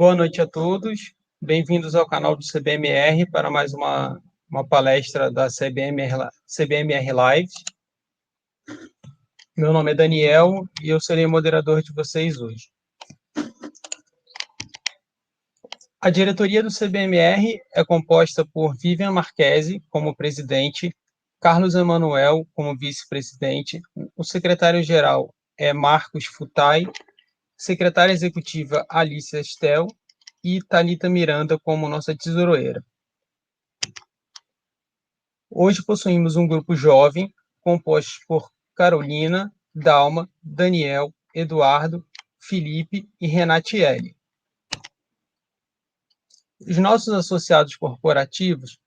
Boa noite a todos, bem-vindos ao canal do CBMR para mais uma palestra da CBMR Live. Meu nome é Daniel e eu serei o moderador de vocês hoje. A diretoria do CBMR é composta por Vivian Marquesi como presidente, Carlos Emanuel como vice-presidente, o secretário-geral é Marcos Futai, secretária executiva Alicia Stel e Thalita Miranda como nossa tesoureira. Hoje possuímos um grupo jovem composto por Carolina, Dalma, Daniel, Eduardo, Felipe e Renatiele. Os nossos associados corporativos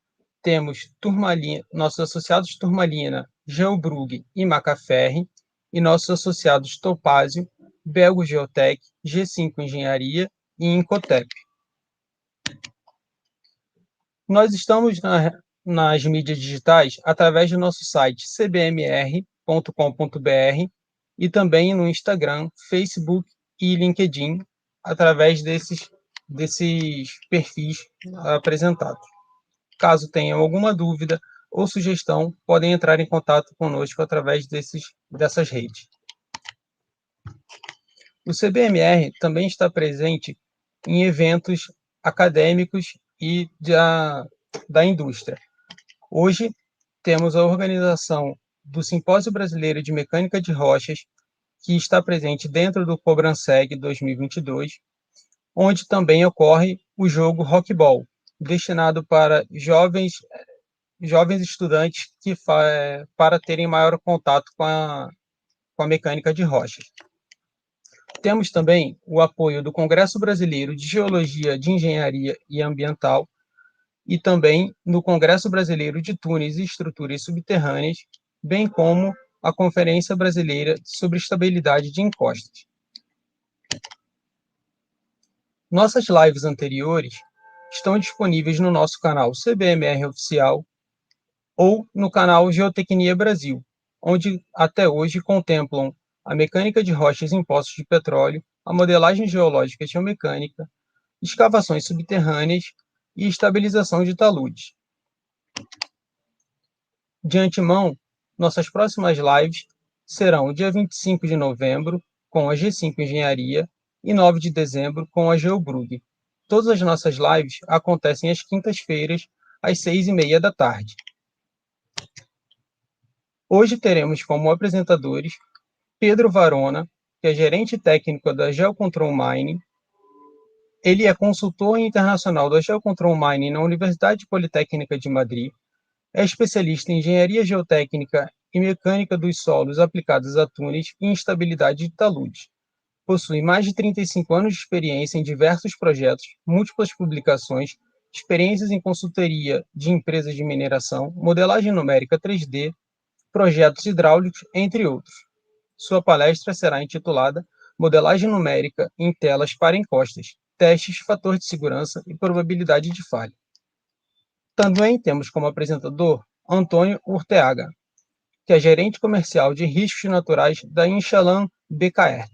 temos nossos associados Turmalina, Geobrug e Macaferri e nossos associados Topázio, Belgo GeoTech, G5 Engenharia e Incotep. Nós estamos nas mídias digitais através do nosso site cbmr.com.br e também no Instagram, Facebook e LinkedIn, através desses perfis apresentados. Caso tenham alguma dúvida ou sugestão, podem entrar em contato conosco através dessas redes. O CBMR também está presente em eventos acadêmicos e da indústria. Hoje, temos a organização do Simpósio Brasileiro de Mecânica de Rochas, que está presente dentro do Cobranseg 2022, onde também ocorre o jogo Rockball, destinado para jovens estudantes para terem maior contato com a mecânica de rochas. Temos também o apoio do Congresso Brasileiro de Geologia, de Engenharia e Ambiental e também no Congresso Brasileiro de Túneis e Estruturas Subterrâneas, bem como a Conferência Brasileira sobre Estabilidade de Encostas. Nossas lives anteriores estão disponíveis no nosso canal CBMR Oficial ou no canal Geotecnia Brasil, onde até hoje contemplam a mecânica de rochas em poços de petróleo, a modelagem geológica geomecânica, escavações subterrâneas e estabilização de taludes. De antemão, nossas próximas lives serão dia 25 de novembro, com a G5 Engenharia, e 9 de dezembro, com a Geobrug. Todas as nossas lives acontecem às quintas-feiras, às 6h30 da tarde. Hoje teremos como apresentadores Pedro Varona, que é gerente técnico da Geocontrol Mining. Ele é consultor internacional da Geocontrol Mining na Universidade Politécnica de Madrid, é especialista em engenharia geotécnica e mecânica dos solos aplicados a túneis e instabilidade de taludes. Possui mais de 35 anos de experiência em diversos projetos, múltiplas publicações, experiências em consultoria de empresas de mineração, modelagem numérica 3D, projetos hidráulicos, entre outros. Sua palestra será intitulada Modelagem Numérica em Telas para Encostas, Testes, Fator de Segurança e Probabilidade de Falha. Também temos como apresentador Antônio Urteaga, que é gerente comercial de riscos naturais da Inchalam-Bekaert.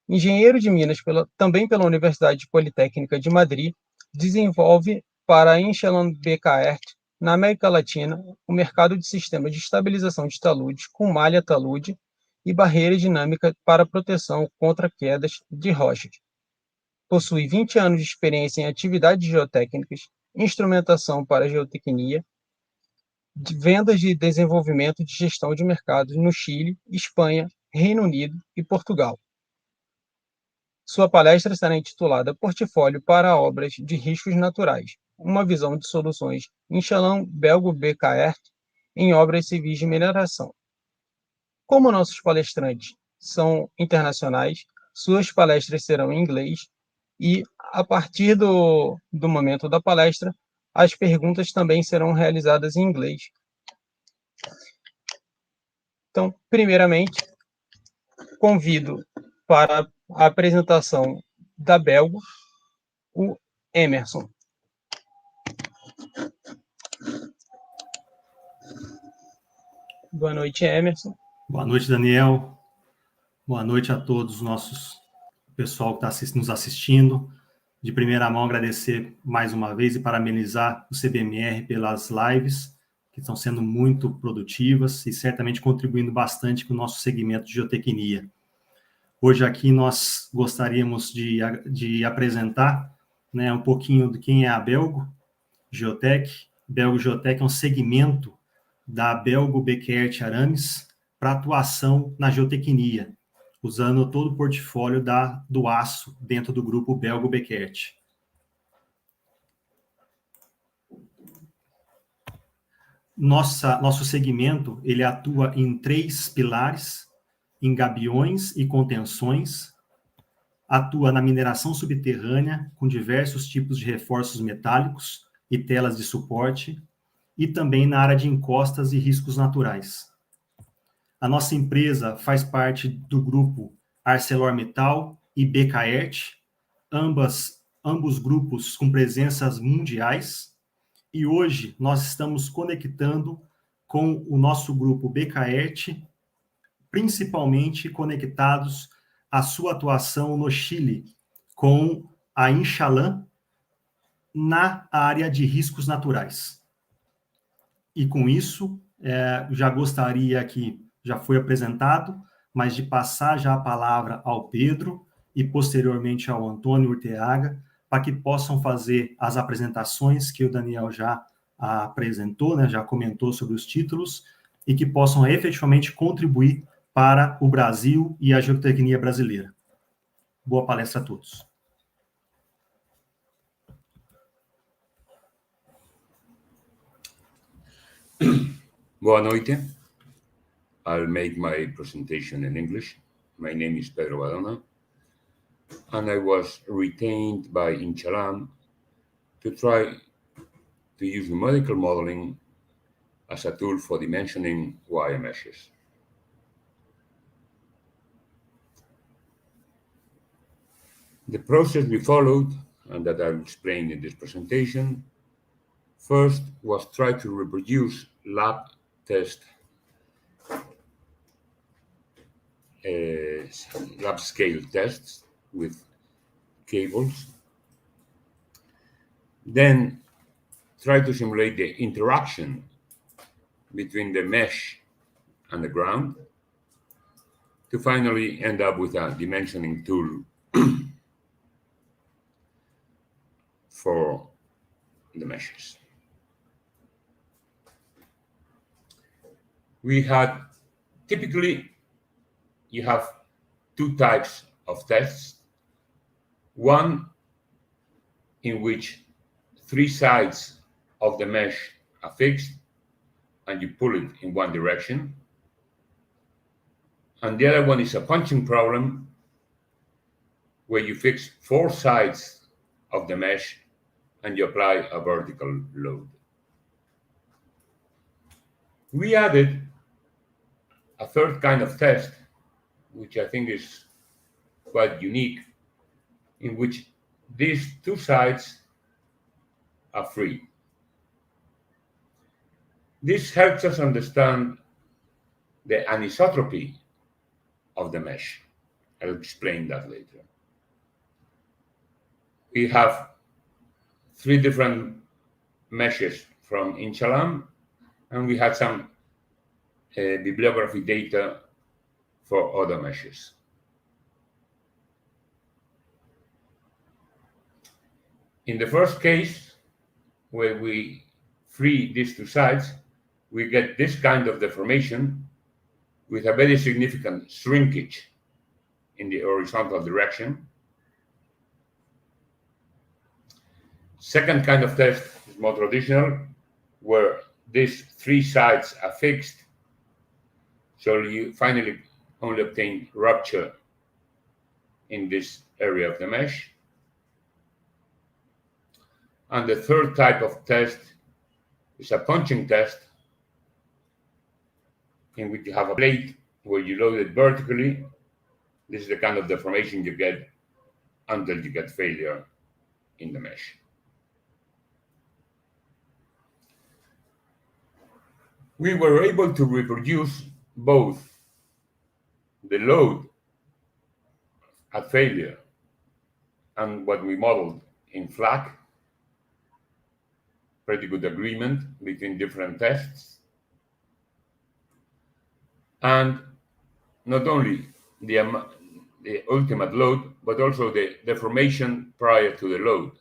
Engenheiro de Minas também pela Universidade Politécnica de Madrid, desenvolve para a Inchalam-Bekaert, na América Latina, o mercado de sistemas de estabilização de taludes com malha talude e barreira dinâmica para proteção contra quedas de rochas. Possui 20 anos de experiência em atividades geotécnicas, instrumentação para geotecnia, de vendas de desenvolvimento de gestão de mercados no Chile, Espanha, Reino Unido e Portugal. Sua palestra será intitulada Portfólio para Obras de Riscos Naturais, uma visão de soluções Inchalam-Belgo Bekaert em obras civis de mineração. Como nossos palestrantes são internacionais, suas palestras serão em inglês e, a partir do momento da palestra, as perguntas também serão realizadas em inglês. Então, primeiramente, convido para a apresentação da Belgo, o Emerson. Boa noite, Emerson. Boa noite, Daniel. Boa noite a todos os nossos pessoal que está nos assistindo. de primeira mão, agradecer mais uma vez e parabenizar o CBMR pelas lives, que estão sendo muito produtivas e certamente contribuindo bastante com o nosso segmento de geotecnia. Hoje aqui nós gostaríamos de apresentar, né, um pouquinho de quem é a Belgo GeoTech. Belgo GeoTech é um segmento da Belgo Bekaert Arames para atuação na geotecnia, usando todo o portfólio do aço dentro do grupo Belgo Bekaert. Nosso segmento, ele atua em 3 pilares, em gabiões e contenções, atua na mineração subterrânea, com diversos tipos de reforços metálicos e telas de suporte, e também na área de encostas e riscos naturais. A nossa empresa faz parte do grupo ArcelorMittal e Bekaert, ambos grupos com presenças mundiais, e hoje nós estamos conectando com o nosso grupo Bekaert, principalmente conectados à sua atuação no Chile, com a Inchalam na área de riscos naturais. E com isso, já gostaria que já foi apresentado, mas de passar já a palavra ao Pedro e posteriormente ao Antônio Urteaga, para que possam fazer as apresentações que o Daniel já apresentou, né, já comentou sobre os títulos, e que possam efetivamente contribuir para o Brasil e a geotecnia brasileira. Boa palestra a todos. Boa noite. I'll make my presentation in English. My name is Pedro Varona, and I was retained by Inchalam to try to use numerical modeling as a tool for dimensioning wire meshes. The process we followed, and that I'll explain in this presentation, first was try to reproduce lab scale tests with cables. Then try to simulate the interaction between the mesh and the ground to finally end up with a dimensioning tool for the meshes. We had, typically, you have 2 types of tests. One in which 3 sides of the mesh are fixed and you pull it in one direction. And the other one is a punching problem where you fix 4 sides of the mesh and you apply a vertical load. We added a third kind of test, which I think is quite unique, in which these 2 sides are free. This helps us understand the anisotropy of the mesh. I'll explain that later. We have 3 different meshes from Inchalam, and we had some bibliography data for other meshes. In the first case, where we free these 2 sides, we get this kind of deformation with a very significant shrinkage in the horizontal direction. Second kind of test is more traditional, where these 3 sides are fixed, so you finally only obtain rupture in this area of the mesh. And the third type of test is a punching test, in which you have a plate where you load it vertically. This is the kind of deformation you get until you get failure in the mesh. We were able to reproduce both the load at failure and what we modeled in FLAC, pretty good agreement between different tests. And not only the ultimate load, but also the deformation prior to the load.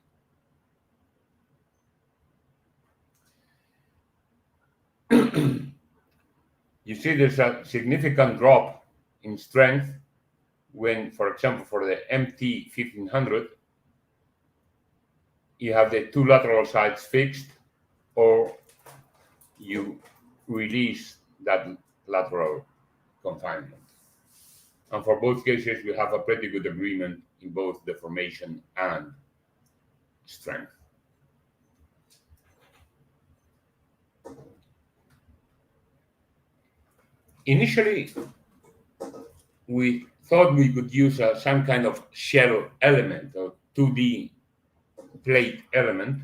You see there's a significant drop in strength when, for example, for the MT 1500, you have the two lateral sides fixed, or you release that lateral confinement. And for both cases, we have a pretty good agreement in both deformation and strength. Initially, we thought we could use some kind of shell element or 2D plate element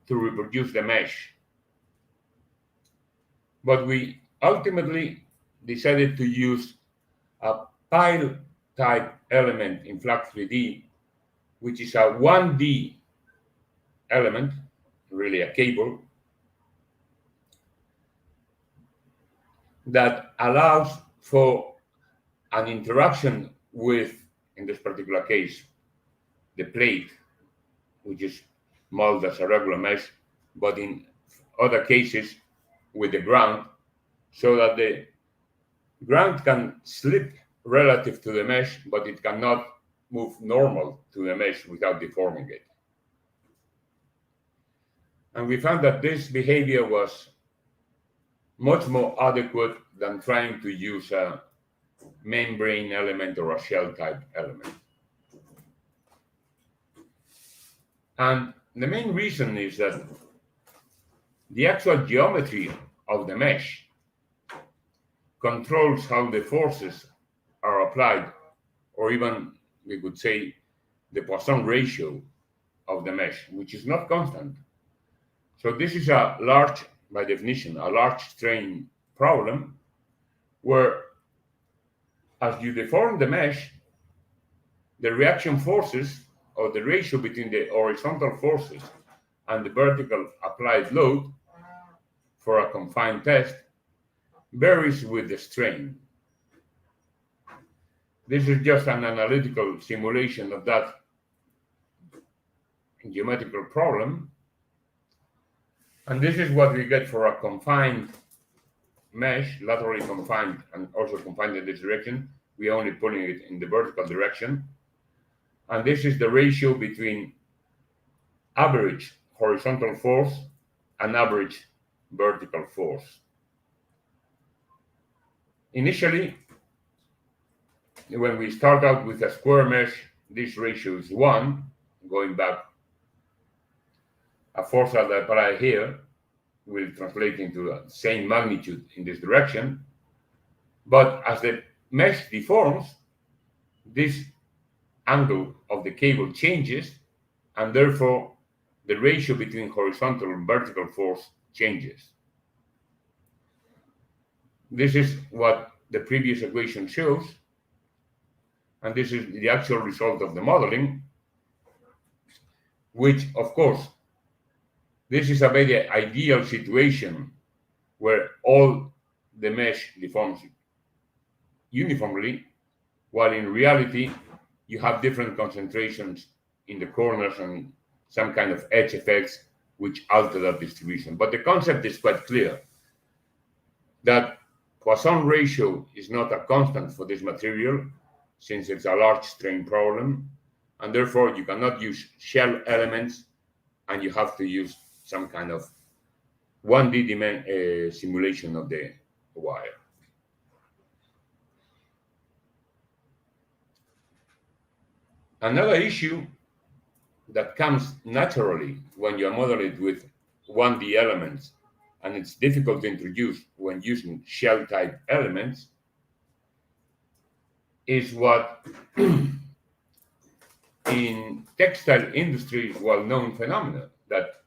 to reproduce the mesh. But we ultimately decided to use a pile type element in FLAC 3D, which is a 1D element, really a cable, that allows for an interaction with, in this particular case, the plate, which is molded as a regular mesh, but in other cases with the ground, so that the ground can slip relative to the mesh, but it cannot move normal to the mesh without deforming it. And we found that this behavior was much more adequate than trying to use a membrane element or a shell type element. And the main reason is that the actual geometry of the mesh controls how the forces are applied, or even we could say the Poisson ratio of the mesh, which is not constant. So this is a large, by definition, a large strain problem where as you deform the mesh, the reaction forces, or the ratio between the horizontal forces and the vertical applied load for a confined test varies with the strain. This is just an analytical simulation of that geometrical problem. And this is what we get for a confined mesh, laterally confined and also confined in this direction. We're only pulling it in the vertical direction. And this is the ratio between average horizontal force and average vertical force. Initially, when we start out with a square mesh, this ratio is 1, going back. A force that I apply here will translate into the same magnitude in this direction. But as the mesh deforms, this angle of the cable changes, and therefore the ratio between horizontal and vertical force changes. This is what the previous equation shows, and this is the actual result of the modeling, which, of course, this is a very ideal situation where all the mesh deforms uniformly, while in reality, you have different concentrations in the corners and some kind of edge effects which alter that distribution. But the concept is quite clear, that Poisson ratio is not a constant for this material, since it's a large strain problem, and therefore you cannot use shell elements, and you have to use some kind of 1D simulation of the wire. Another issue that comes naturally when you model it with 1D elements, and it's difficult to introduce when using shell type elements, is what in textile industry is well-known phenomenon, that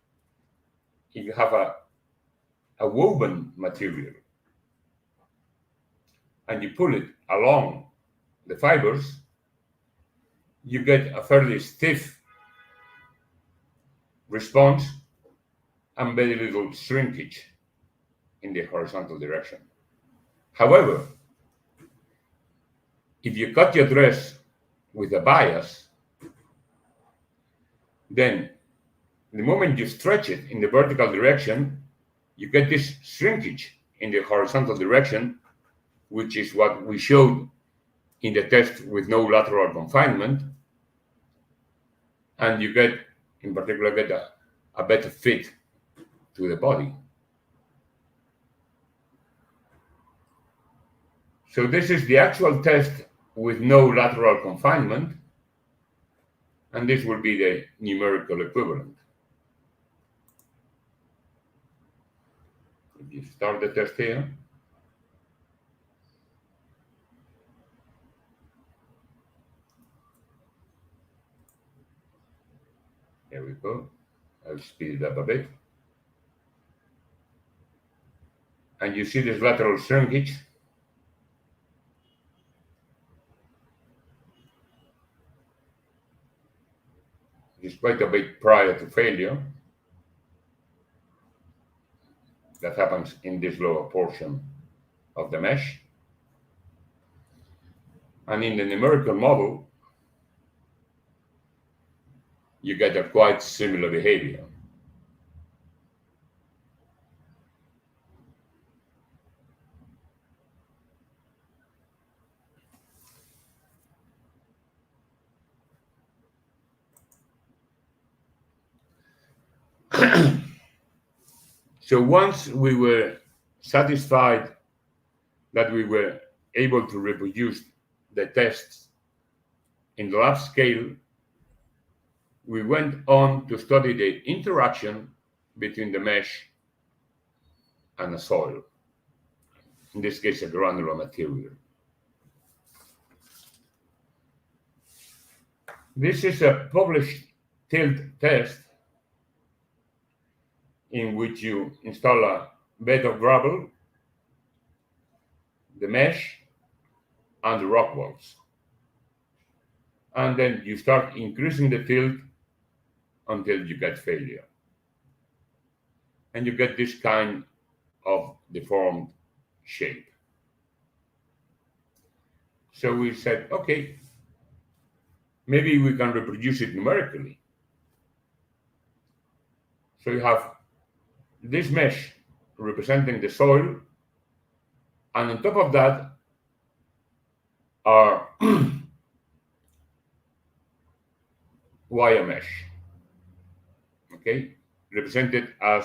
if you have a woven material and you pull it along the fibers, you get a fairly stiff response and very little shrinkage in the horizontal direction. However, if you cut your dress with a bias, then the moment you stretch it in the vertical direction, you get this shrinkage in the horizontal direction, which is what we showed in the test with no lateral confinement. And you get, in particular, a better fit to the body. So this is the actual test with no lateral confinement, and this will be the numerical equivalent. If you start the test here, here we go. I'll speed it up a bit. And you see this lateral shrinkage. It's quite a bit prior to failure. That happens in this lower portion of the mesh. And in the numerical model, you get a quite similar behavior. So once we were satisfied that we were able to reproduce the tests in the lab scale, we went on to study the interaction between the mesh and a soil, in this case a granular material. This is a published tilt test in which you install a bed of gravel, the mesh, and the rock walls. And then you start increasing the tilt until you get failure. And you get this kind of deformed shape. So we said, okay, maybe we can reproduce it numerically. So you have this mesh representing the soil, and on top of that are wire mesh, okay, represented as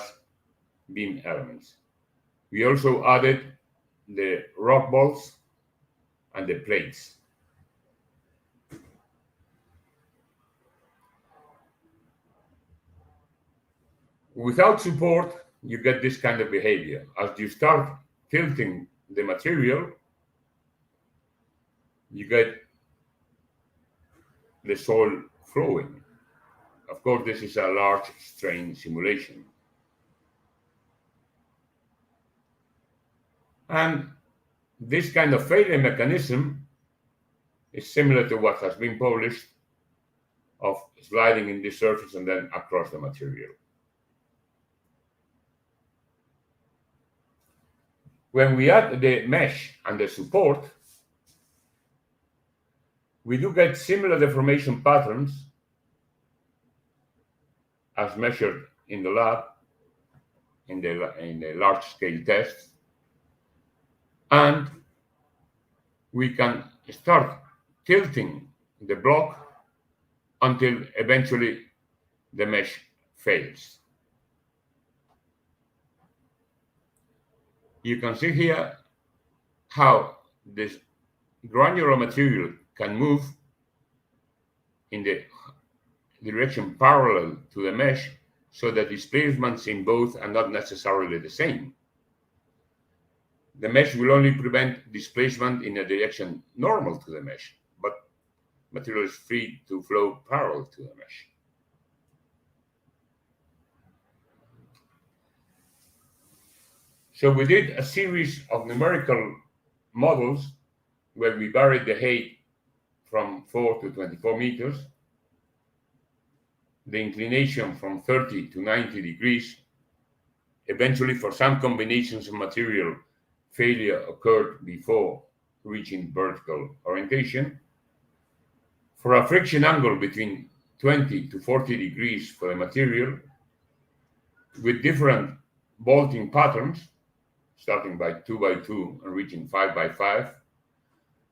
beam elements. We also added the rock balls and the plates. Without support, you get this kind of behavior. As you start tilting the material, you get the soil flowing. Of course, this is a large strain simulation. And this kind of failure mechanism is similar to what has been published of sliding in this surface and then across the material. When we add the mesh and the support, we do get similar deformation patterns as measured in the lab, in the large-scale tests, and we can start tilting the block until eventually the mesh fails. You can see here how this granular material can move in the direction parallel to the mesh, so that displacements in both are not necessarily the same. The mesh will only prevent displacement in a direction normal to the mesh, but material is free to flow parallel to the mesh. So we did a series of numerical models where we varied the height from 4 to 24 meters. the inclination from 30 to 90 degrees. Eventually, for some combinations of material, failure occurred before reaching vertical orientation. For a friction angle between 20 to 40 degrees for the material, with different bolting patterns, starting by 2 by 2 and reaching 5 by 5,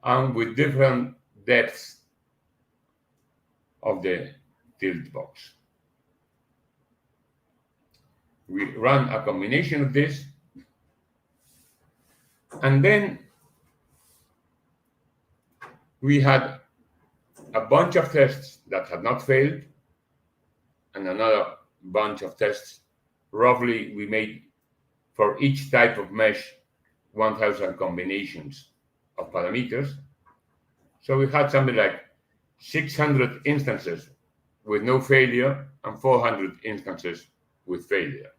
and with different depths of the tilt box. We run a combination of this, and then we had a bunch of tests that had not failed, and another bunch of tests. Roughly, we made for each type of mesh 1,000 combinations of parameters. So we had something like 600 instances with no failure and 400 instances with failure.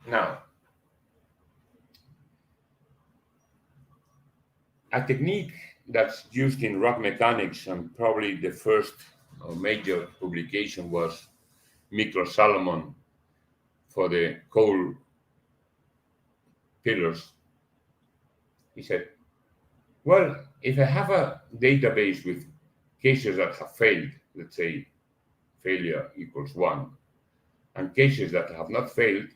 Now, a technique that's used in rock mechanics, and probably the first major publication was Miklos Salomon for the coal pillars. He said, well, if I have a database with cases that have failed, let's say failure equals 1, and cases that have not failed,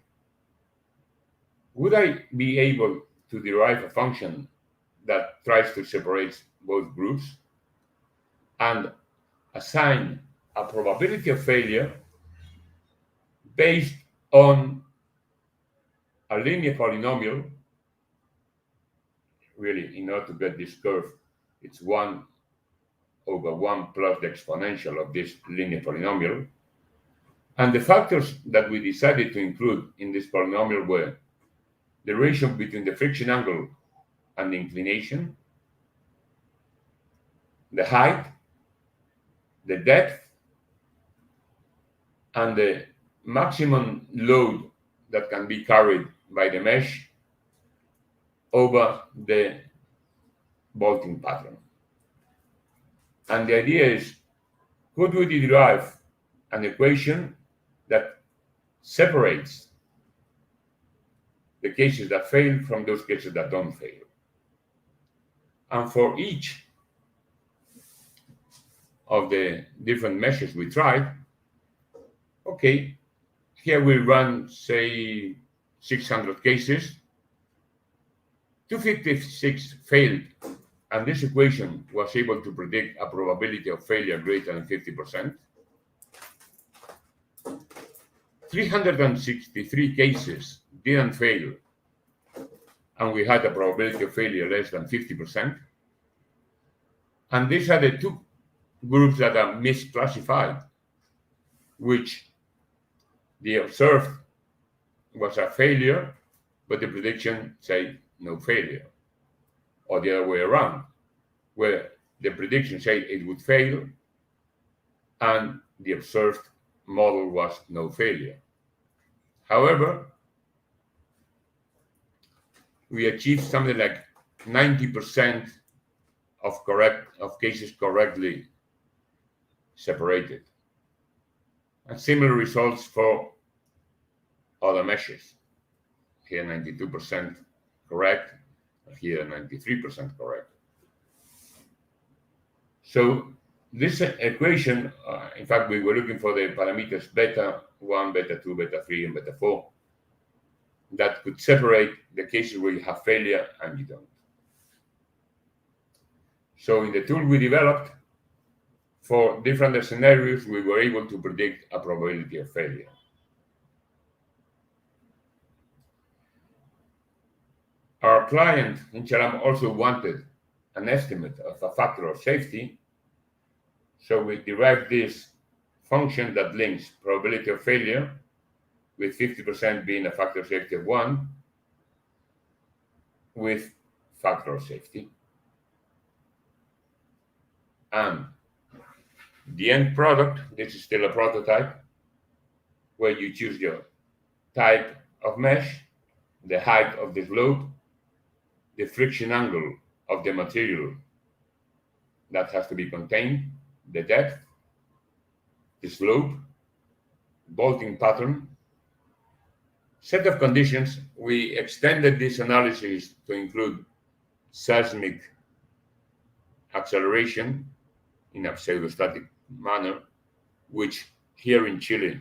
would I be able to derive a function that tries to separate both groups and assign a probability of failure based on a linear polynomial? Really, in order to get this curve, it's 1 over 1 plus the exponential of this linear polynomial. And the factors that we decided to include in this polynomial were the ratio between the friction angle and the inclination, the height, the depth, and the maximum load that can be carried by the mesh over the bolting pattern. And the idea is, could we derive an equation that separates the cases that fail from those cases that don't fail? And for each of the different meshes we tried, okay, here we run, say, 600 cases. 256 failed, and this equation was able to predict a probability of failure greater than 50%. 363 cases didn't fail, and we had a probability of failure less than 50%. And these are the two groups that are misclassified, which the observed was a failure, but the prediction said no failure, or the other way around, where the prediction said it would fail and the observed model was no failure. However, we achieved something like 90% of cases correctly separated, and similar results for other meshes. Here 92% correct, here 93% correct. So this equation, in fact, we were looking for the parameters beta 1, beta 2, beta 3, and beta 4 that could separate the cases where you have failure and you don't. So in the tool we developed, for different scenarios, we were able to predict a probability of failure. Our client, Inchalam, also wanted an estimate of a factor of safety, so we derived this function that links probability of failure, with 50% being a factor of safety of 1, with factor of safety. And the end product, this is still a prototype, where you choose your type of mesh, the height of the slope, the friction angle of the material that has to be contained, the depth, the slope, bolting pattern, set of conditions. We extended this analysis to include seismic acceleration in a pseudostatic manner, which here in Chile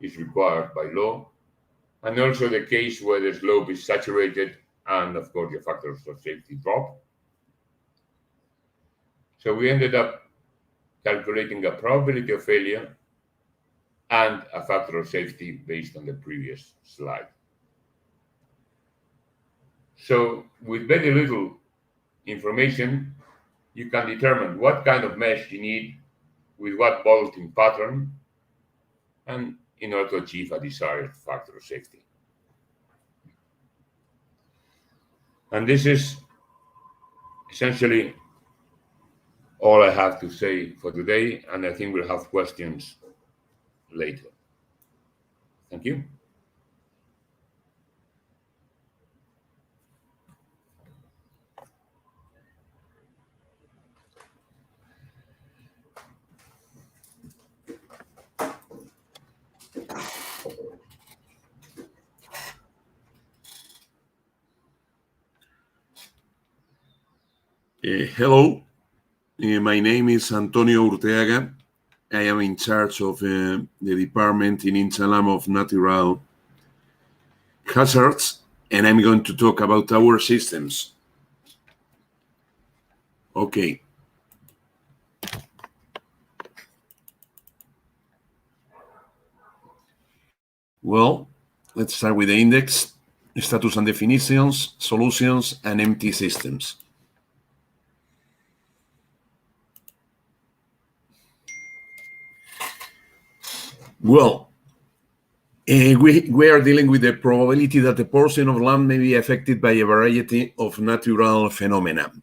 is required by law, and also the case where the slope is saturated and, of course, the factors of safety drop. So we ended up calculating a probability of failure and a factor of safety based on the previous slide. So with very little information, you can determine what kind of mesh you need with what bolting pattern, and in order to achieve a desired factor of safety. And this is essentially all I have to say for today, and I think we'll have questions later. Thank you. Hello, my name is Antonio Urteaga. I am in charge of the department in Inchalam of Natural Hazards, and I'm going to talk about our systems. Okay. Well, let's start with the index, status and definitions, solutions, and empty systems. Well, we are dealing with the probability that a portion of land may be affected by a variety of natural phenomena.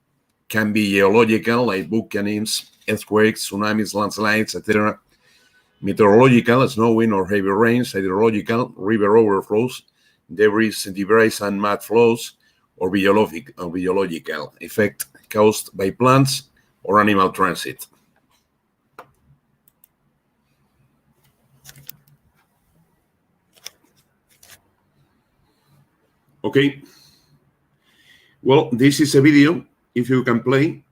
Can be geological, like volcanoes, earthquakes, tsunamis, landslides, etc. Meteorological, snowing or heavy rains. Hydrological, river overflows, debris and mud flows, or biological effect caused by plants or animal transit. Okay, well, this is a video, if you can play.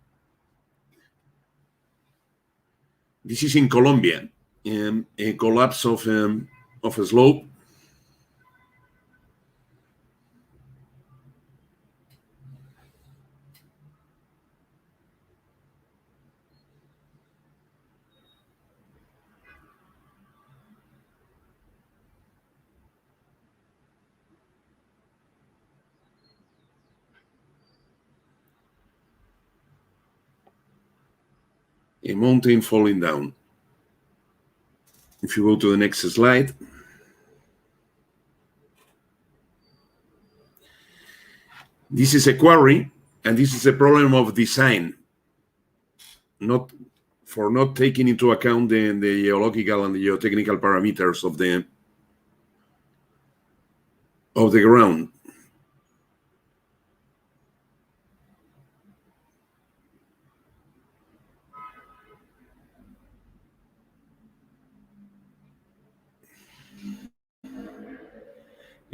This is in Colombia, a collapse of a slope. A mountain falling down. If you go to the next slide. This is a quarry, and this is a problem of design, not taking into account the geological and the geotechnical parameters of the ground.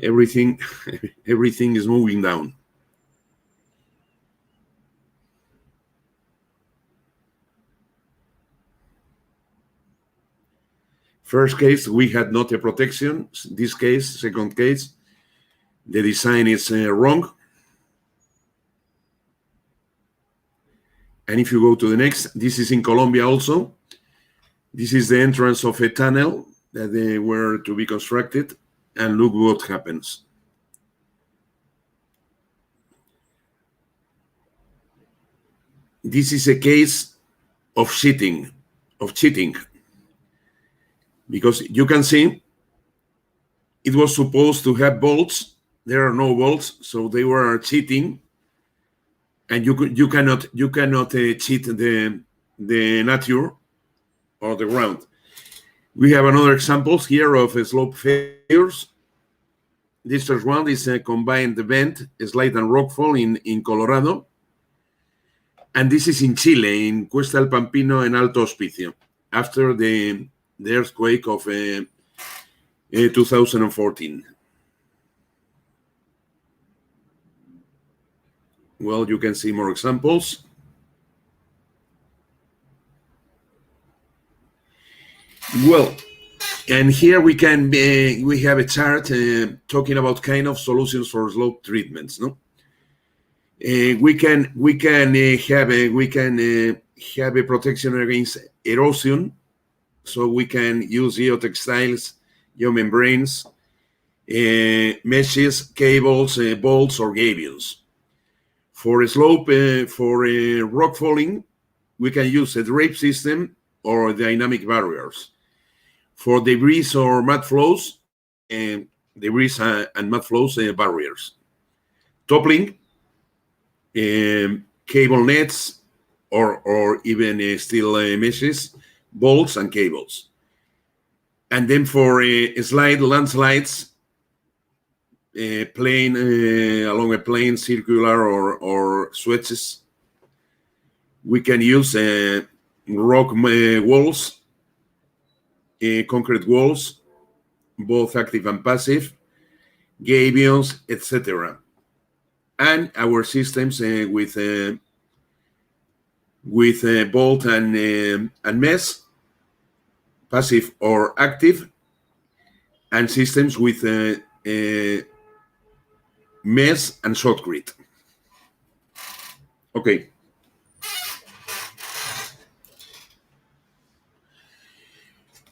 Everything is moving down. First case, we had not a protection. This case, second case, the design is wrong. And if you go to the next, this is in Colombia also. This is the entrance of a tunnel that they were to be constructed. And look what happens. This is a case of cheating, because you can see it was supposed to have bolts. There are no bolts, so they were cheating. And you cannot cheat the nature or the ground. We have another examples here of slope failures. This first one is a combined event, slide and rockfall in Colorado. And this is in Chile, in Cuesta del Pampino and Alto Hospicio, after the earthquake of 2014. Well, you can see more examples. Well, and here we have a chart talking about kind of solutions for slope treatments. No, we can have a protection against erosion, so we can use geotextiles, geomembranes, meshes, cables, bolts, or gabions. For a slope, for a rock falling, we can use a drape system or dynamic barriers. For debris or mud flows, debris and mud flows, barriers. Toppling, cable nets, or even steel meshes, bolts, and cables. And then for landslides, plane along a plane, circular or switches, we can use rock walls, concrete walls, both active and passive, gabions, etc. And our systems with bolt and mesh, passive or active, and systems with mesh and shotcrete. Okay.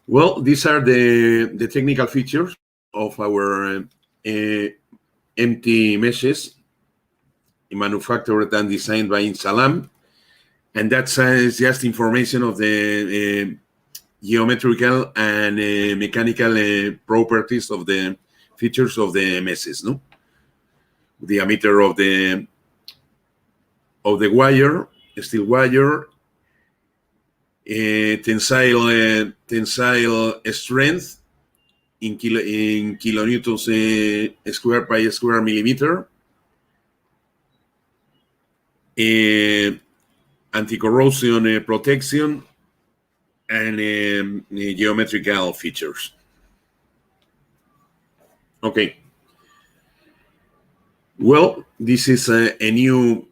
Well, these are the technical features of our empty meshes, manufactured and designed by Inchalam, and that's just information of the geometrical and mechanical properties of the features of the meshes. No, diameter of the wire, steel wire, tensile strength in kilonewtons square by square millimeter, anti-corrosion protection, and geometrical features. Okay. Well, this is a new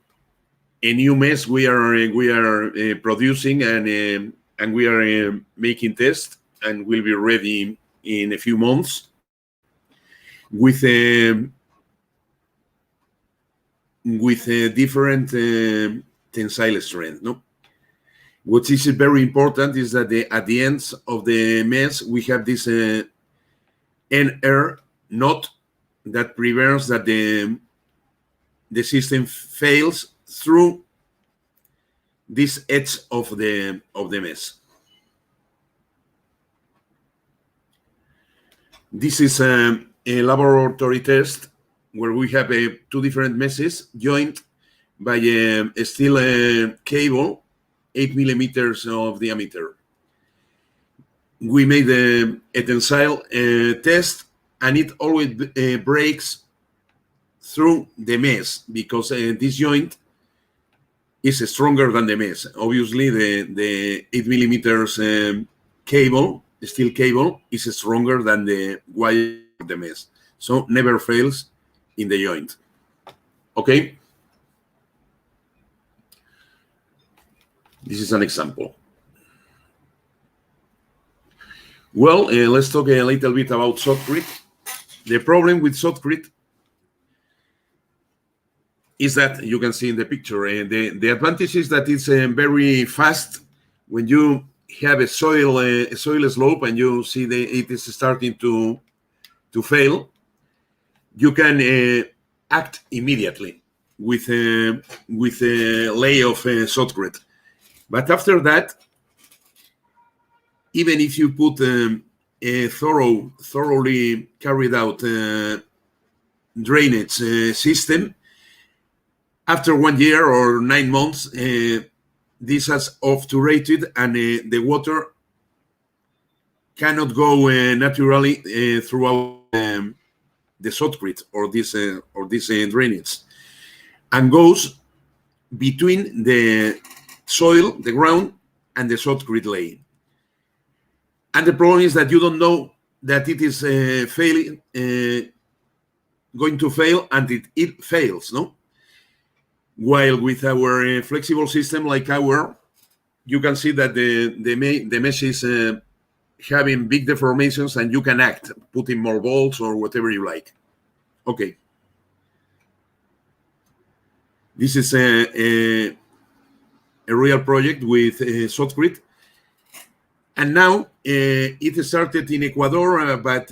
mesh we are producing, and we are making tests, and will be ready in a few months with a different tensile strength. No, what is very important is that at the ends of the mesh we have this NR knot that prevents that the system fails through this edge of the mesh. This is a laboratory test where we have two different meshes joined by a steel cable, 8 millimeters of diameter. We made a tensile test, and it always breaks through the mesh because this joint is stronger than the mesh. Obviously, the 8 millimeters cable, steel cable, is stronger than the wire of the mesh, so never fails in the joint. Okay. This is an example. Well, let's talk a little bit about shotcrete. The problem with shotcrete is that you can see in the picture. The advantage is that it's very fast. When you have a soil slope and you see it is starting to fail, you can act immediately with a lay of shotcrete. But after that, even if you put a thoroughly carried out drainage system, after 1 year or 9 months, this has obturated, and the water cannot go naturally throughout the shotcrete or this drainage, and goes between the soil, the ground, and the shotcrete lay. And the problem is that you don't know that it is going to fail until it fails, no? While with our flexible system like our, you can see that the mesh is having big deformations, and you can act, putting more bolts or whatever you like. Okay. This is a real project with shotcrete. And now it started in Ecuador, but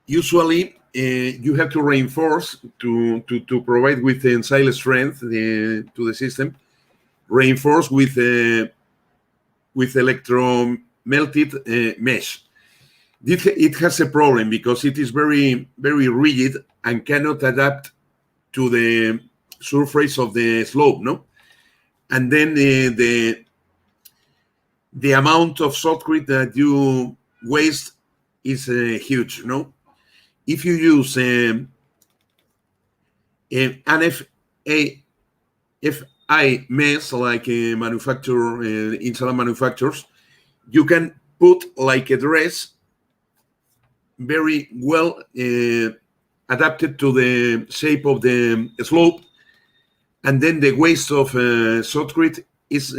usually you have to reinforce to provide with tensile strength to the system, reinforce with electro melted mesh. It has a problem because it is very, very rigid and cannot adapt to the surface of the slope, no? And then the amount of shotcrete that you waste is huge, no? If you use an FI mesh like a manufacturer, Inchalam manufacturers, you can put like a dress very well adapted to the shape of the slope, and then the waste of shotcrete is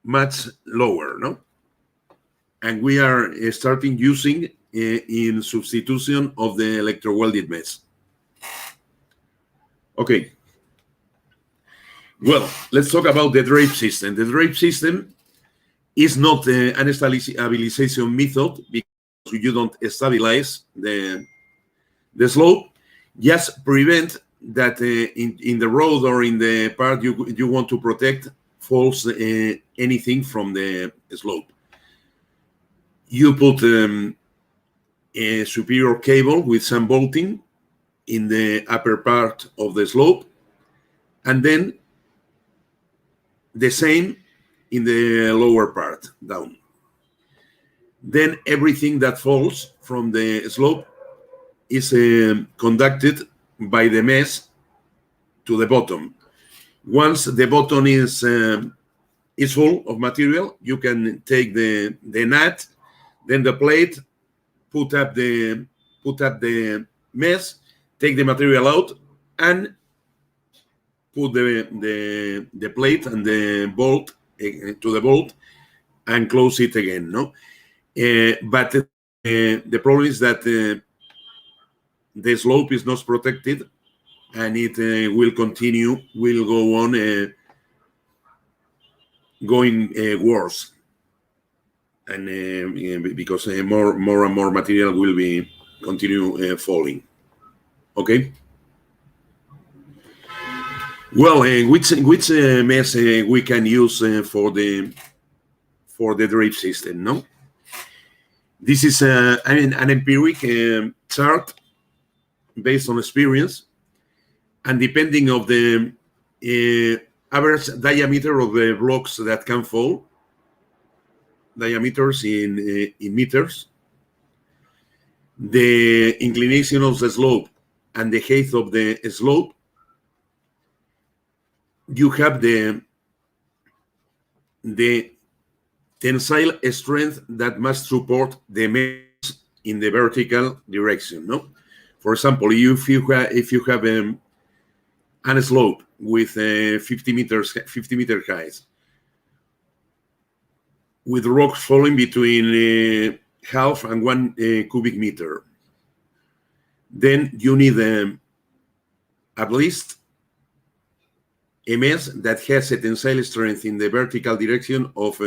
much lower, no? And we are starting using in substitution of the electro-welded mesh. Okay. Well, let's talk about the drape system. The drape system is not an stabilization method because you don't stabilize the slope. Just prevent that in the road or in the part you want to protect falls anything from the slope. You put a superior cable with some bolting in the upper part of the slope, and then the same in the lower part down. Then everything that falls from the slope is conducted by the mesh to the bottom. Once the bottom is full of material, you can take the nut, then the plate, put up the mesh, take the material out, and put the plate and the bolt to the bolt and close it again. No, but the problem is that the slope is not protected, and it will go on going worse, and because more and more material will be continue falling. Okay. Well, which mesh we can use for the drape system? No, this is an empiric chart based on experience, and depending of the average diameter of the blocks that can fall, diameters in meters, the inclination of the slope, and the height of the slope, you have the tensile strength that must support the mesh in the vertical direction. No, for example, if you have a slope with 50 meter height, with rocks falling between half and 1 cubic meter, then you need at least a mesh that has a tensile strength in the vertical direction of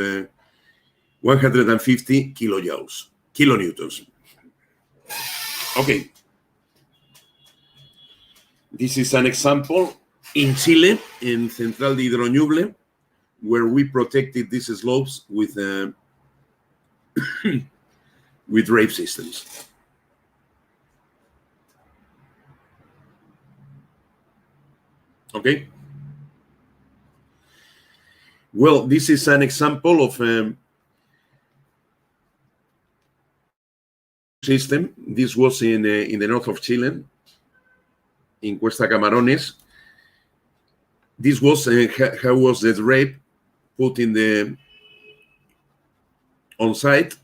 150 kilonewtons. Okay. This is an example in Chile, in Central de Hidroñuble, where we protected these slopes with with drape systems. Okay. Well, this is an example of system. This was in the north of Chile, in Cuesta Camarones, this was how was the drape put in the on site.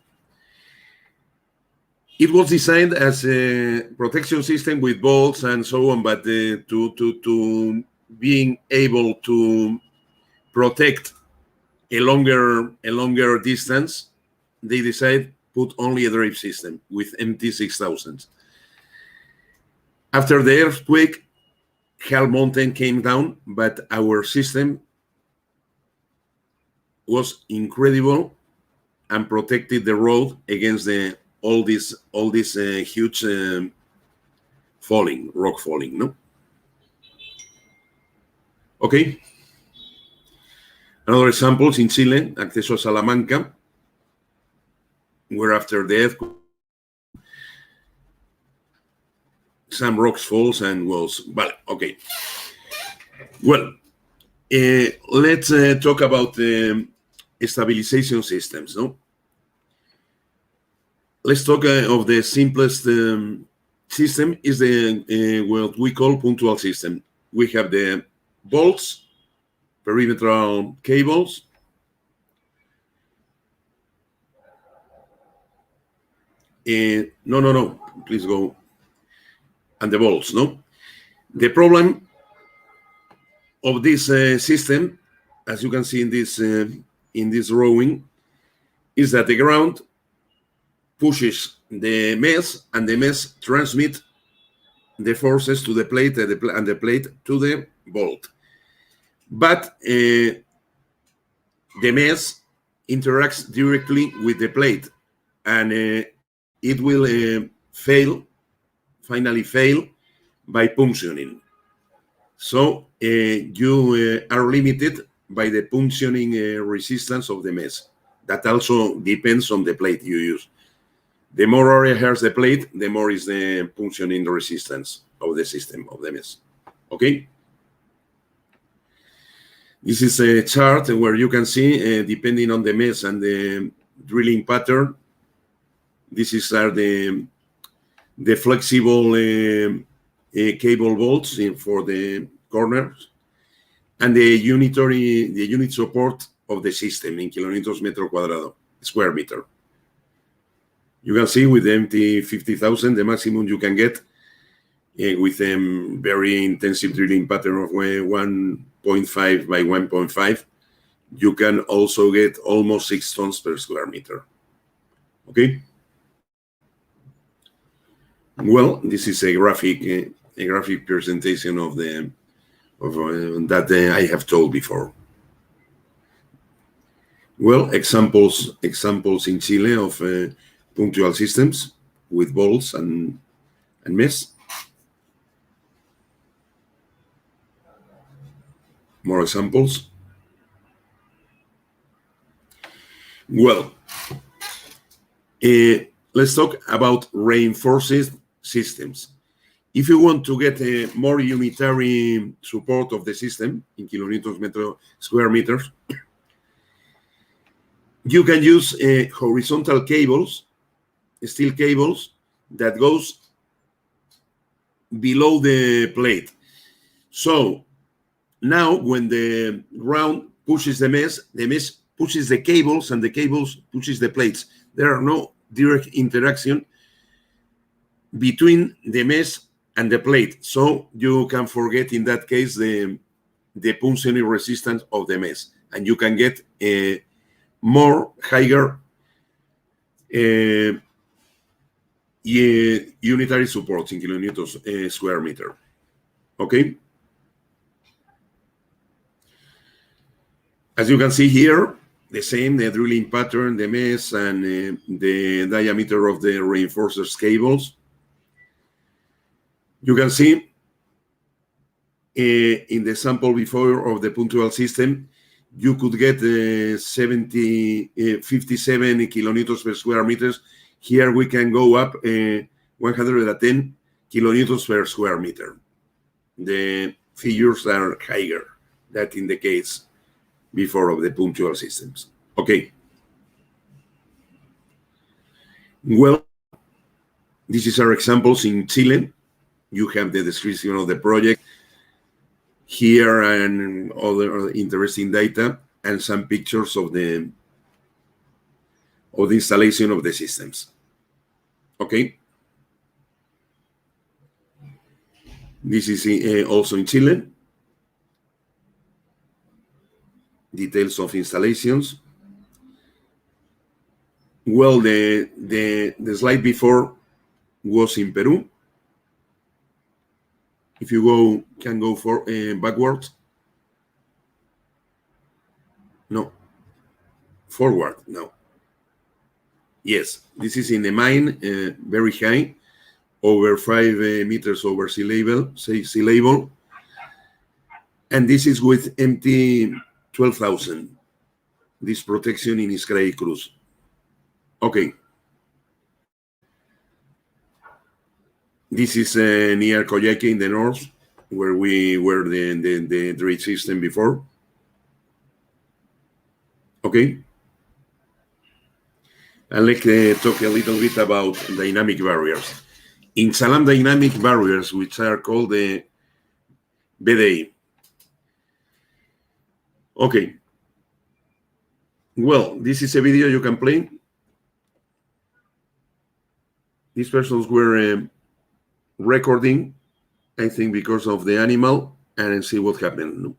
It was designed as a protection system with bolts and so on, but to being able to protect a longer distance, they decided put only a drape system with MT6000. After the earthquake, Hell Mountain came down, but our system was incredible and protected the road against all this huge rock falling, no? Okay. Another examples in Chile, Acceso a Salamanca, where after the earthquake, some rocks falls and walls. Well, okay. Well, let's talk about stabilization systems, no? Let's talk of the simplest system is the what we call punctual system. We have the bolts, perimetral cables, no, please go, and the bolts, no? The problem of this system, as you can see in this drawing, is that the ground pushes the mesh, and the mesh transmit the forces to the plate, and the plate to the bolt. But the mesh interacts directly with the plate, and it will finally fail by punctioning. So you are limited by the punctioning resistance of the mesh. That also depends on the plate you use. The more area has the plate, the more is the punctioning resistance of the system, of the mesh. Okay? This is a chart where you can see, depending on the mesh and the drilling pattern, this is the flexible cable bolts for the corners, and the unit support of the system in kilonewtons metro cuadrado, square meter. You can see with the MT50,000, the maximum you can get with a very intensive drilling pattern of 1.5 by 1.5, you can also get almost 6 tons per square meter. Okay? Well, this is a graphic presentation of that I have told before. Well, examples in Chile of punctual systems with bolts and mesh. More examples. Well, let's talk about reinforced systems. If you want to get a more unitary support of the system in kilonewtons metro square meters, you can use horizontal cables, steel cables that goes below the plate. So now when the ground pushes the mesh pushes the cables, and the cables pushes the plates. There are no direct interaction between the mesh and the plate. So you can forget in that case the punctioning resistance of the mesh, and you can get a higher unitary support in kilonewtons square meter. Okay? As you can see here, the same, the drilling pattern, the mesh, and the diameter of the reinforcers cables. You can see in the sample before of the punctual system, you could get 57 kilonewtons per square meters. Here we can go up 110 kilonewtons per square meter. The figures are higher than in the case before of the punctual systems. Okay. Well, these are examples in Chile. You have the description of the project. here and other interesting data and some pictures of the installation of the systems. Okay. This is also in Chile. Details of installations. Well, the slide before was in Peru. If you can go backwards. No. Forward, no. Yes, this is in the mine, very high, over 5 meters over sea level. And this is with MT 12,000. This protection in Iscray Cruz. Okay. This is near Coyhaique in the north, where we were the dredge system before. Okay. And let's talk a little bit about dynamic barriers. Inchalam dynamic barriers, which are called the BDI. Okay. Well, this is a video you can play. These persons were recording, I think, because of the animal, and see what happened.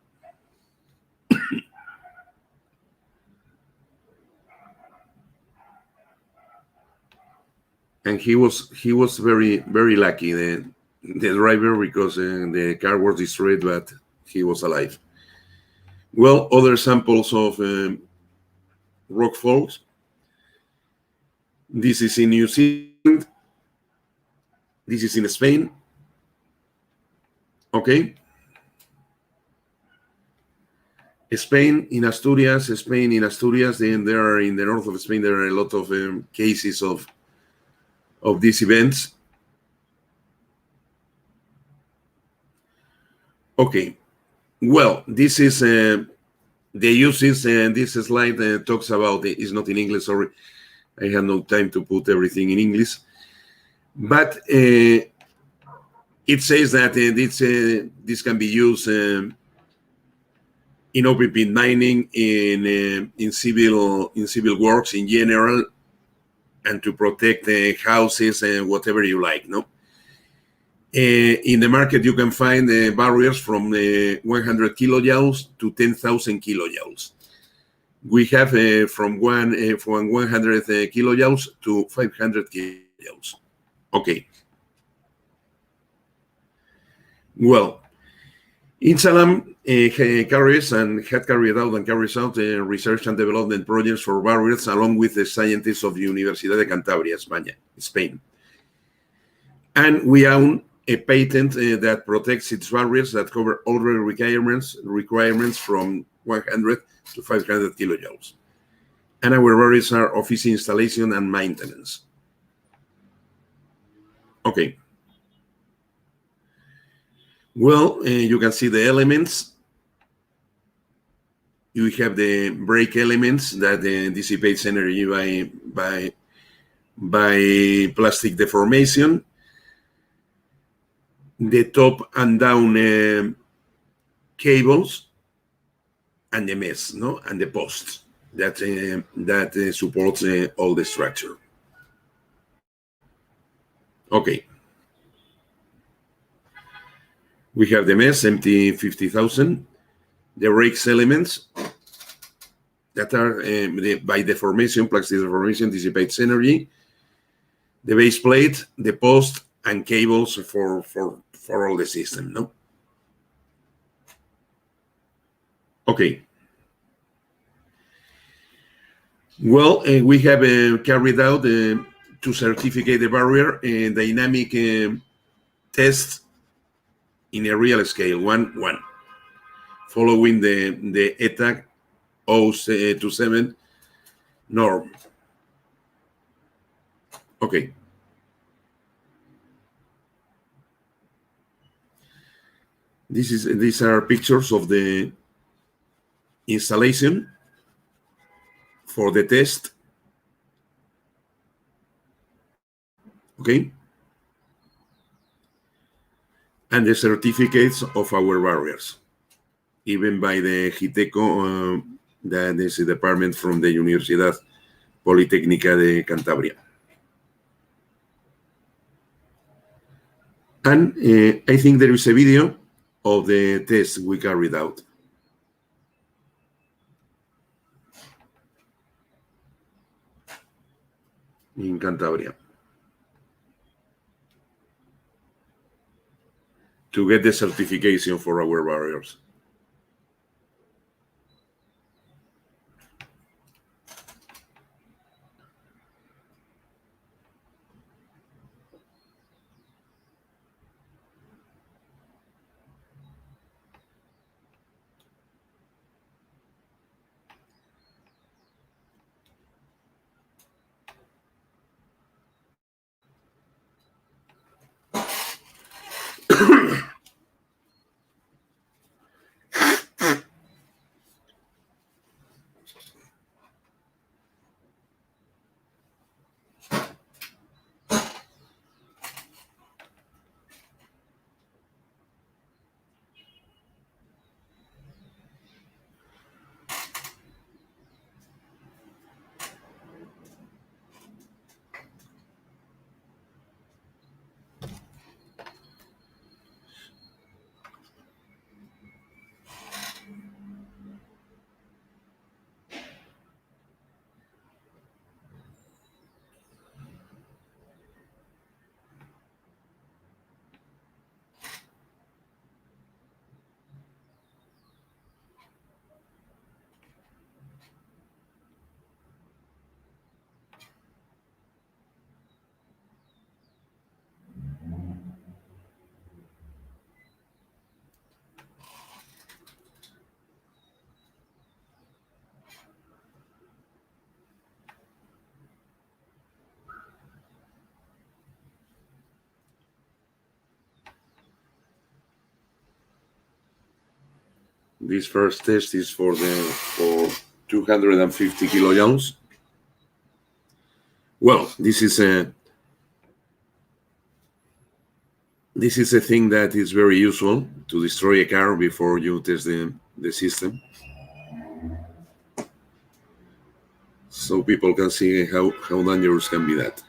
And he was very, very lucky, the driver, because the car was destroyed, but he was alive. Well, other samples of rock falls. This is in New Zealand. This is in Spain. Okay. Spain in Asturias. Then there are in the north of Spain, there are a lot of cases of these events. Okay. Well, this is the uses, and this slide talks about it's not in English. Sorry, I had no time to put everything in English. But it says that this can be used in open pit mining, in civil works in general, and to protect houses and whatever you like. No. In the market, you can find barriers from 100 kilojoules to 10,000 kilojoules. We have from 100 kilojoules to 500 kilojoules. Okay. Well, Inchalam carries and had carried out and carries out research and development projects for barriers along with the scientists of the Universidad de Cantabria, Spain. And we own a patent that protects its barriers that cover all requirements from 100 to 500 kilojoules. And our barriers are office installation and maintenance. Okay. Well, you can see the elements. You have the brake elements that dissipates energy by plastic deformation. The top and down cables, and the mess, no, and the posts that supports all the structure. Okay. We have the mess, MT 50,000, the rakes elements that are by deformation, plastic deformation dissipates energy, the base plate, the post, and cables for all the system, no? Okay. Well, we have carried out to certificate the barrier dynamic tests in a real scale, 1:1, following the ETA 027 norm. Okay. These are pictures of the installation for the test. Okay. And the certificates of our barriers. even by the GITECO, that is a department from the Universidad Politécnica de Cantabria. And I think there is a video of the test we carried out. In Cantabria. To get the certification for our barriers. This first test is for 250 kilojoules. Well, this is a thing that is very useful to destroy a car before you test the system, so people can see how dangerous can be that.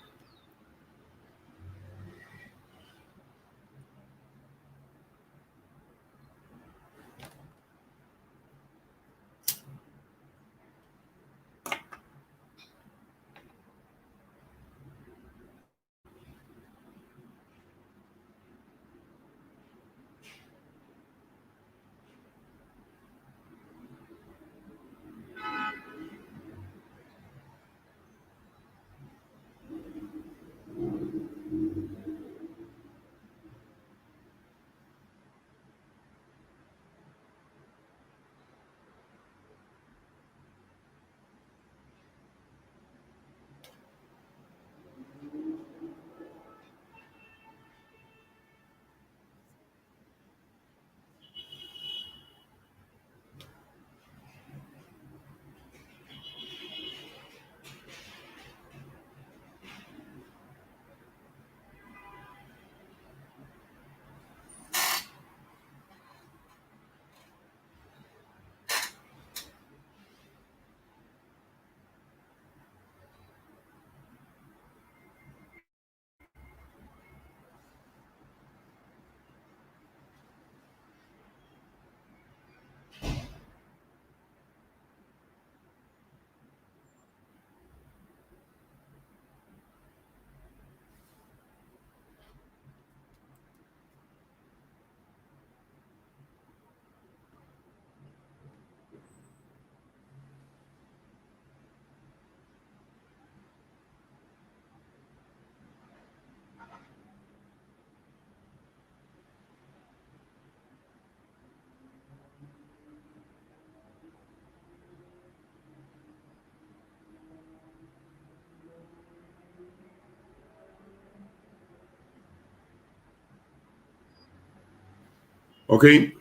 Okay.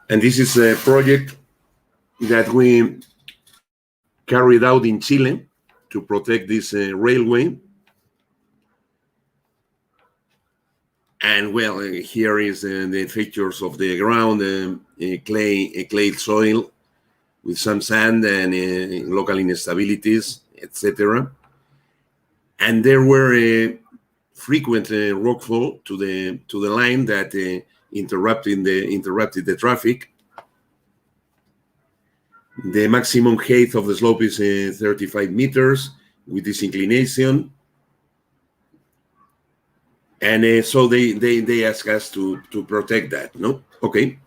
And this is a project that we carried out in Chile to protect this railway. And well, here is the features of the ground, a clay soil with some sand and local instabilities, etc. And there were frequent rockfall to the line that interrupted the traffic. The maximum height of the slope is 35 meters with this inclination. And so they ask us to protect that, no? Okay.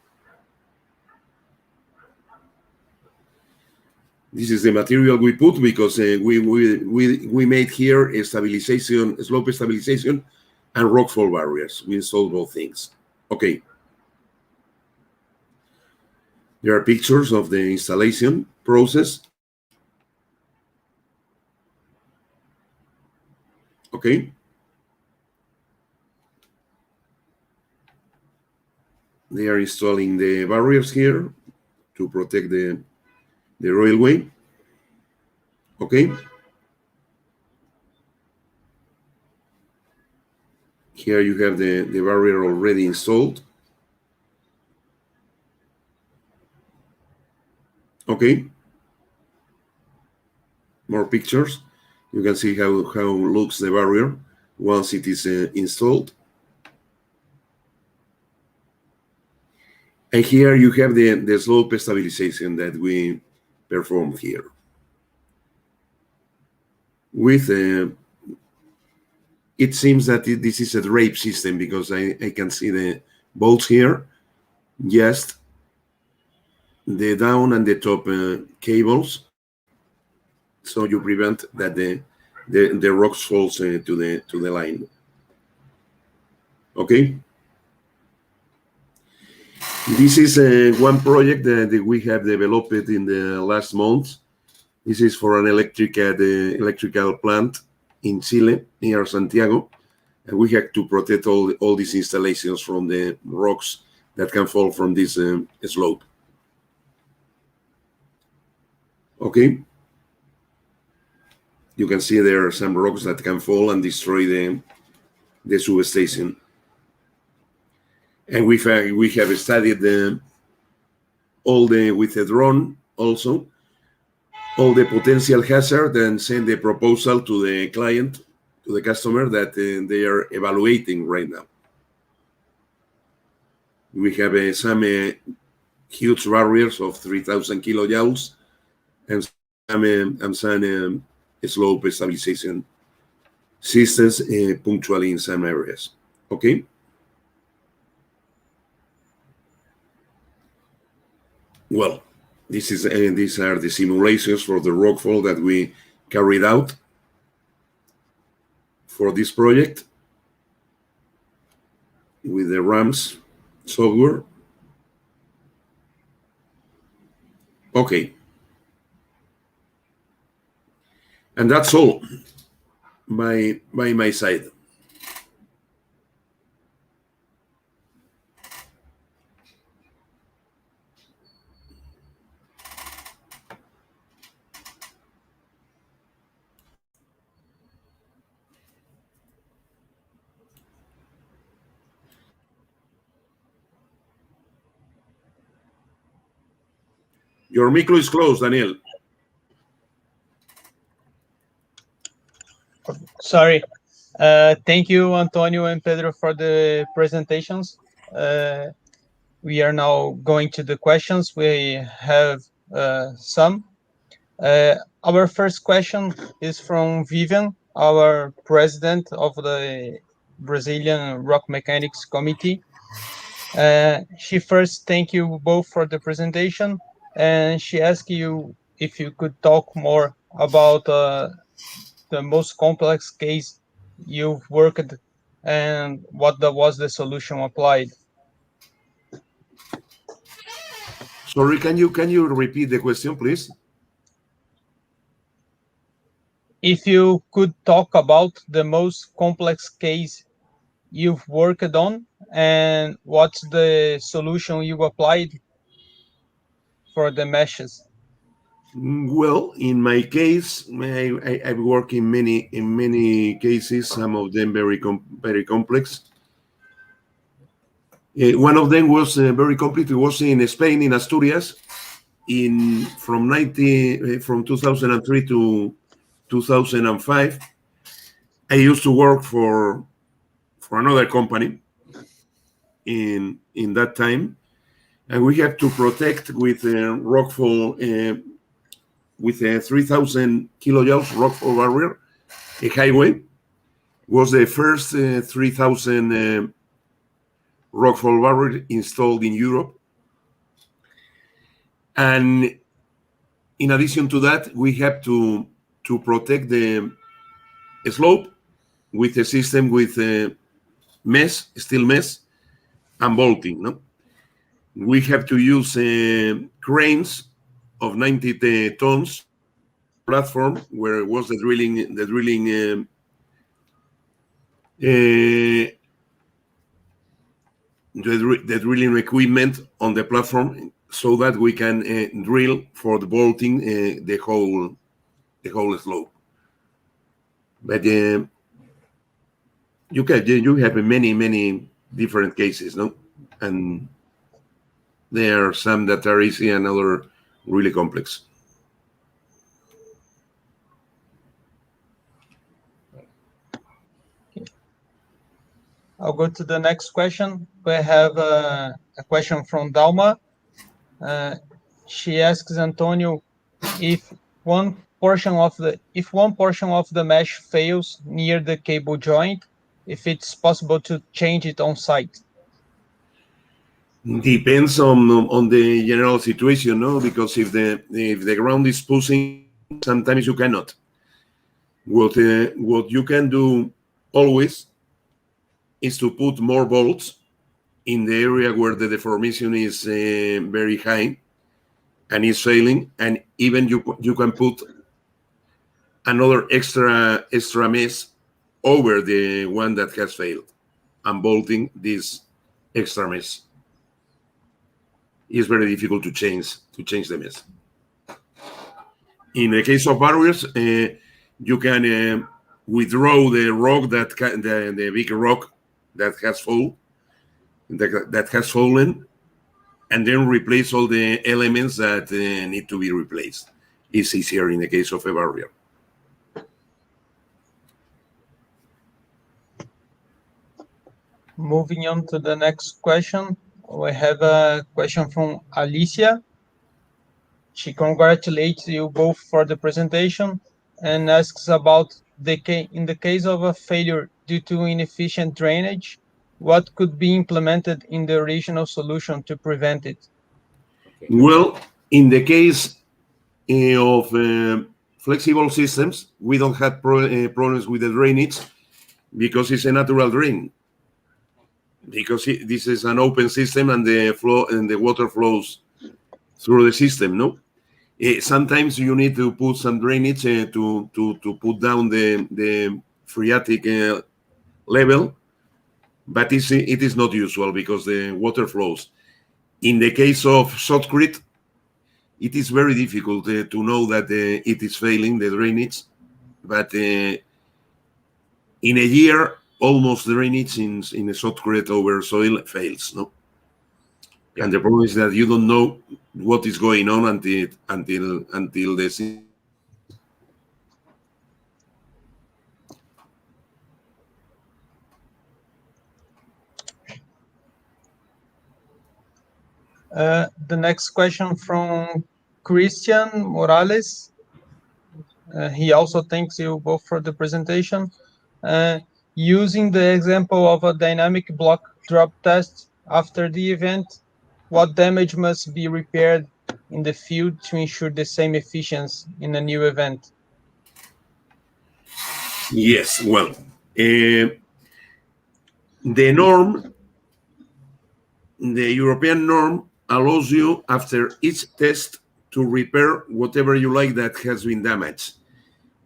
This is the material we put because we made here a stabilization, slope stabilization, and rockfall barriers. We installed both things. Okay. There are pictures of the installation process. Okay. They are installing the barriers here to protect the railway. Okay. Here you have the barrier already installed. Okay. More pictures. You can see how looks the barrier once it is installed. And here you have the slope stabilization that we performed here. With it seems that this is a drape system because I can see the bolts here, just the down and the top cables, so you prevent that the rocks falls to the line. Okay. This is one project that we have developed in the last month. This is for an electrical plant in Chile, near Santiago. And we have to protect all these installations from the rocks that can fall from this slope. Okay. You can see there are some rocks that can fall and destroy the substation. And we have studied with a drone also, all the potential hazard and send the proposal to the client, to the customer that they are evaluating right now. We have some huge barriers of 3,000 kilojoules and some slope stabilization systems punctually in some areas. Okay. Well, these are the simulations for the rockfall that we carried out for this project with the RAMS software. Okay. And that's all by my side. Your micro is closed, Daniel. Sorry. Thank you, Antonio and Pedro, for the presentations. We are now going to the questions. We have some. Our first question is from Vivian, our president of the Brazilian Rock Mechanics Committee. She first thank you both for the presentation, and she asked you if you could talk more about the most complex case you've worked and what was the solution applied. Sorry, can you repeat the question, please? If you could talk about the most complex case you've worked on and what's the solution you applied for the meshes. Well, in my case, I work in many cases, some of them very complex. One of them was very complete. It was in Spain, in Asturias, from 2003 to 2005. I used to work for another company in that time, and we have to protect with rockfall with a 3,000 kilojoules rockfall barrier. A highway was the first 3,000 rockfall barrier installed in Europe. And in addition to that, we have to protect the slope with a system with steel mesh, and bolting. No, we have to use cranes of 90 tons platform where was the drilling equipment on the platform, so that we can drill for the bolting the whole slope. But you have many different cases, no? And there are some that are easy and other really complex. I'll go to the next question. We have a question from Dalma. She asks Antonio if one portion of the mesh fails near the cable joint, if it's possible to change it on site. Depends on the general situation, no? Because if the ground is pushing, sometimes you cannot. What you can do always is to put more bolts in the area where the deformation is very high and is failing, and even you can put another extra mesh over the one that has failed, and bolting this extra mesh. It's very difficult to change the mesh. In the case of barriers, you can withdraw the rock the big rock that has fallen, and then replace all the elements that need to be replaced. It's easier in the case of a barrier. Moving on to the next question, we have a question from Alicia. She congratulates you both for the presentation and asks about in the case of a failure due to inefficient drainage, what could be implemented in the original solution to prevent it? Well, in the case of flexible systems, we don't have problems with the drainage because it's a natural drain. Because this is an open system and the water flows through the system, no? Sometimes you need to put some drainage to put down the phreatic level, but it is not usual because the water flows. In the case of shotcrete, it is very difficult to know that it is failing, the drainage, but in a year, almost drainage in a shotcrete over soil fails, no? Yeah. And the problem is that you don't know what is going on until the The next question from Christian Morales. He also thanks you both for the presentation. Using the example of a dynamic block drop test after the event, what damage must be repaired in the field to ensure the same efficiency in a new event? Yes, well, the European norm allows you after each test to repair whatever you like that has been damaged.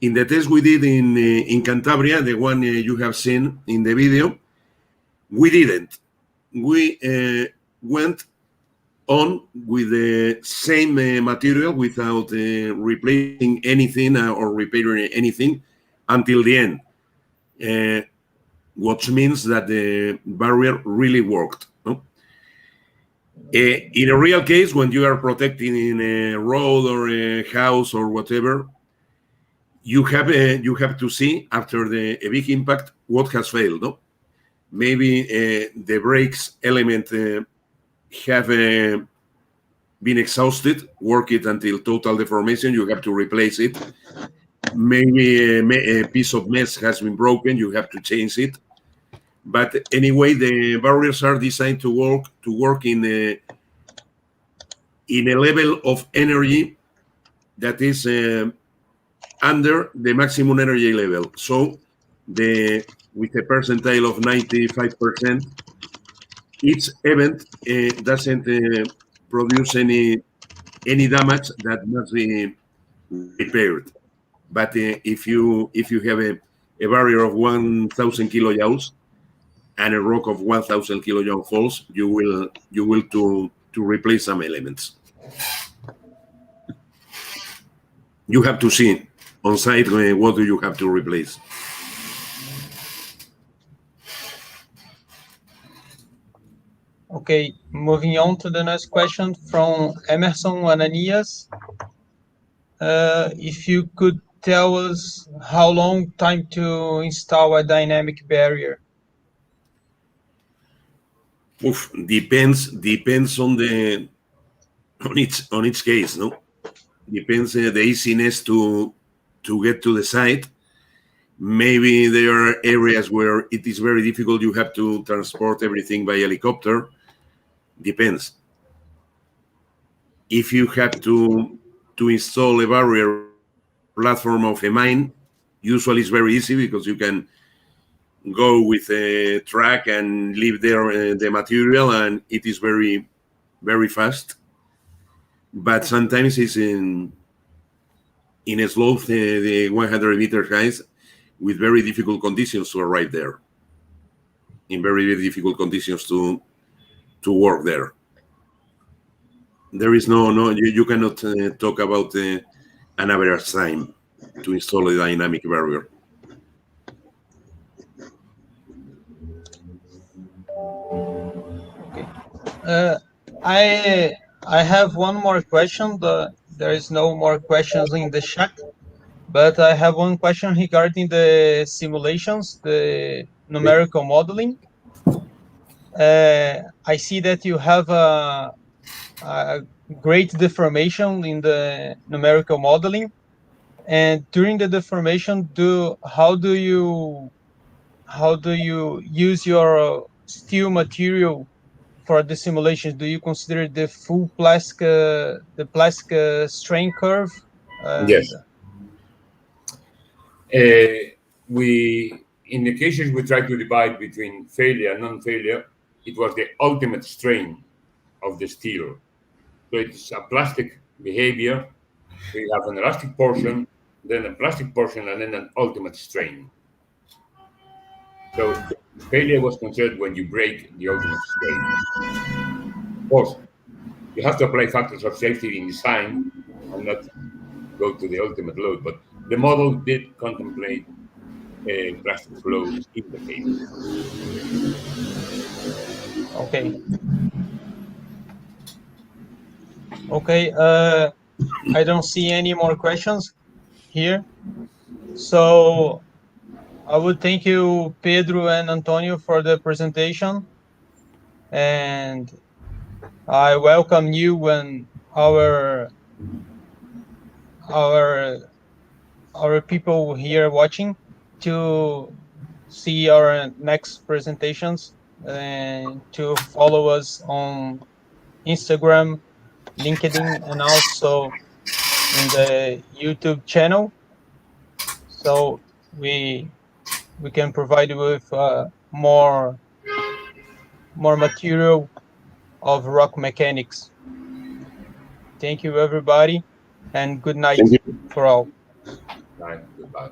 In the test we did in Cantabria, the one you have seen in the video, we didn't. We went on with the same material without replacing anything or repairing anything until the end, which means that the barrier really worked. No? In a real case, when you are protecting in a road or a house or whatever, you have to see after a big impact what has failed. No, maybe the brakes element have been exhausted. Work it until total deformation. You have to replace it. Maybe a piece of mesh has been broken. You have to change it. But anyway, the barriers are designed to work in a level of energy that is under the maximum energy level. So with a percentile of 95%, each event doesn't produce any damage that must be repaired. But if you have a barrier of 1,000 kilojoules and a rock of 1,000 kilojoule falls, you will to replace some elements. You have to see on site what do you have to replace. Okay, moving on to the next question from Emerson Ananias. If you could tell us how long time to install a dynamic barrier? Depends on each case, no? Depends the easiness to get to the site. Maybe there are areas where it is very difficult. You have to transport everything by helicopter. Depends. If you have to install a barrier platform of a mine, usually it's very easy because you can go with a truck and leave there the material, and it is very, very fast. But sometimes it's in a slope, the 100 meter heights, with very difficult conditions to arrive there. In very, very difficult conditions to work there. There is you cannot talk about an average time to install a dynamic barrier. Okay. I have one more question. There is no more questions in the chat, but I have one question regarding the simulations, the numerical modeling. I see that you have a great deformation in the numerical modeling, and during the deformation, how do you use your steel material for the simulations? Do you consider the full plastic strain curve? Yes. In the cases we try to divide between failure and non-failure, it was the ultimate strain of the steel. So it's a plastic behavior. We have an elastic portion, then a plastic portion, and then an ultimate strain. So failure was considered when you break the ultimate strain. Of course, you have to apply factors of safety in design and not go to the ultimate load, but the model did contemplate plastic flows in the case. Okay. Okay. I don't see any more questions here, so I would thank you, Pedro and Antonio, for the presentation, and I welcome you and our people here watching to see our next presentations and to follow us on Instagram, LinkedIn, and also in the YouTube channel. So we can provide you with more material of rock mechanics. Thank you, everybody, and good night for all. Right, goodbye.